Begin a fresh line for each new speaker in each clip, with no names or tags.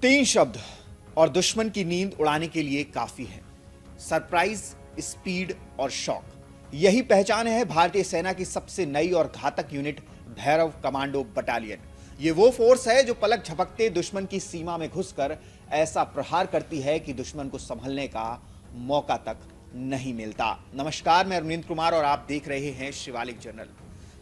तीन शब्द और दुश्मन की नींद उड़ाने के लिए काफी है। सरप्राइज, स्पीड और शॉक। यही पहचान है भारतीय सेना की सबसे नई और घातक यूनिट भैरव कमांडो बटालियन। ये वो फोर्स है जो पलक झपकते दुश्मन की सीमा में घुसकर ऐसा प्रहार करती है कि दुश्मन को संभलने का मौका तक नहीं मिलता। नमस्कार, मैं अरविंद कुमार और आप देख रहे हैं शिवालिक जर्नल।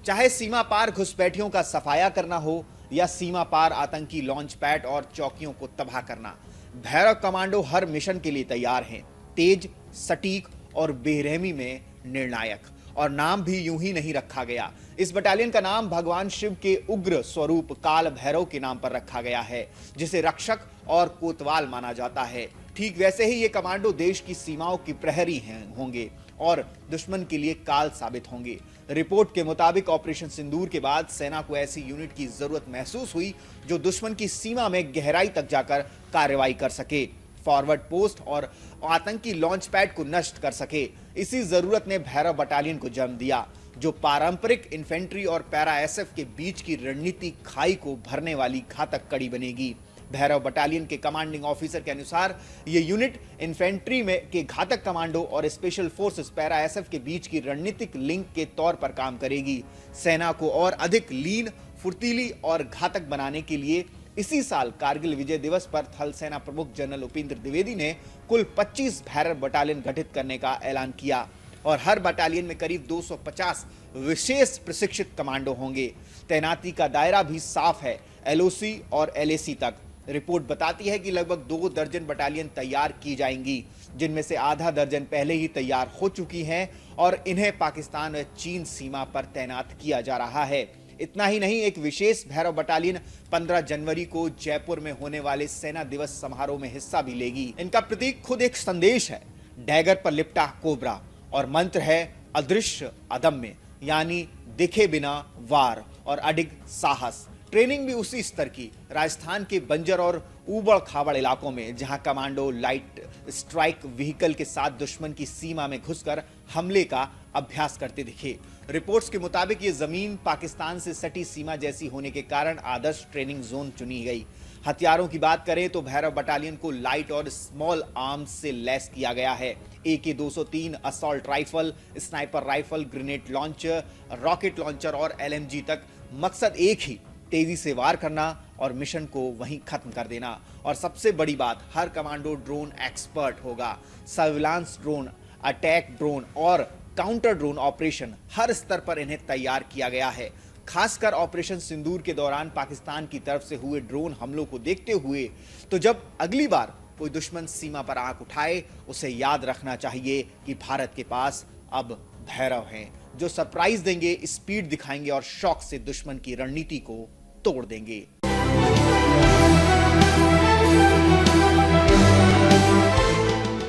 चाहे सीमा पार घुसपैठियों का सफाया करना हो या सीमा पार आतंकी लॉन्च पैड और चौकियों को तबाह करना, भैरव कमांडो हर मिशन के लिए तैयार हैं। तेज, सटीक और बेरहमी में निर्णायक। और नाम भी यूं ही नहीं रखा गया। इस बटालियन का नाम भगवान शिव के उग्र स्वरूप काल भैरव के नाम पर रखा गया है, जिसे रक्षक और कोतवाल माना जाता है। ठीक वैसे ही ये कमांडो देश की सीमाओं की प्रहरी होंगे और दुश्मन के लिए काल साबित होंगे। रिपोर्ट के मुताबिक ऑपरेशन सिंदूर के बाद सेना को ऐसी यूनिट की जरूरत महसूस हुई जो दुश्मन की सीमा में गहराई तक जाकर कार्रवाई कर सके, फॉरवर्ड पोस्ट और आतंकी लॉन्च पैड को नष्ट कर सके। इसी जरूरत ने भैरव बटालियन को जन्म दिया, जो पारंपरिक इन्फेंट्री और पैरा एसएफ के बीच की रणनीति खाई को भरने वाली घातक कड़ी बनेगी। भैरव बटालियन के कमांडिंग ऑफिसर के अनुसार यह यूनिट इन्फेंट्री में के घातक कमांडो और स्पेशल फोर्सेस पैरा एसएफ के बीच की रणनीतिक लिंक के तौर पर काम करेगी। सेना को और अधिक लीन, फुर्तीली और घातक बनाने के लिए इसी साल कारगिल विजय दिवस पर थल सेना प्रमुख जनरल उपेंद्र द्विवेदी ने कुल 25 भैरव बटालियन गठित करने का ऐलान किया और हर बटालियन में करीब 250 विशेष प्रशिक्षित कमांडो होंगे। तैनाती का दायरा भी साफ है, एलओसी और एलएसी तक। रिपोर्ट बताती है कि लगभग 2 दर्जन बटालियन तैयार की जाएंगी, जिनमें से आधा दर्जन पहले ही तैयार हो चुकी हैं और इन्हें पाकिस्तान और चीन सीमा पर तैनात किया जा रहा है। इतना ही नहीं, एक विशेष भैरव बटालियन 15 जनवरी को जयपुर में होने वाले सेना दिवस समारोह में हिस्सा भी लेगी। इनका प्रतीक खुद एक संदेश है, डैगर पर लिपटा कोबरा, और मंत्र है अदृश्य अदम्य, यानी दिखे बिना वार और अडिग साहस। ट्रेनिंग भी उसी स्तर की, राजस्थान के बंजर और ऊबड़ खाबड़ इलाकों में, जहां कमांडो लाइट स्ट्राइक व्हीकल के साथ दुश्मन की सीमा में घुसकर हमले का अभ्यास करते दिखे। रिपोर्ट्स के मुताबिक ये जमीन पाकिस्तान से सटी सीमा जैसी होने के कारण आदर्श ट्रेनिंग जोन चुनी गई। हथियारों की बात करें तो भैरव बटालियन को लाइट और स्मॉल आर्म्स से लैस किया गया है। AK-203 assault rifle, sniper rifle, grenade launcher, rocket launcher और LMG तक। मकसद एक ही, तेजी से वार करना और मिशन को वहीं खत्म कर देना। और सबसे बड़ी बात, हर कमांडो ड्रोन एक्सपर्ट होगा। सर्विलांस ड्रोन, अटैक ड्रोन और काउंटर ड्रोन ऑपरेशन, हर स्तर पर इन्हें तैयार किया गया है। खासकर ऑपरेशन सिंदूर के दौरान पाकिस्तान की तरफ से हुए ड्रोन हमलों को देखते हुए, तो जब अगली बार कोई दुश्मन सीमा पर आंख उठाए, उसे याद रखना चाहिए कि भारत के पास अब भैरव हैं, जो सरप्राइज देंगे, स्पीड दिखाएंगे और शॉक से दुश्मन की रणनीति को तोड़ देंगे।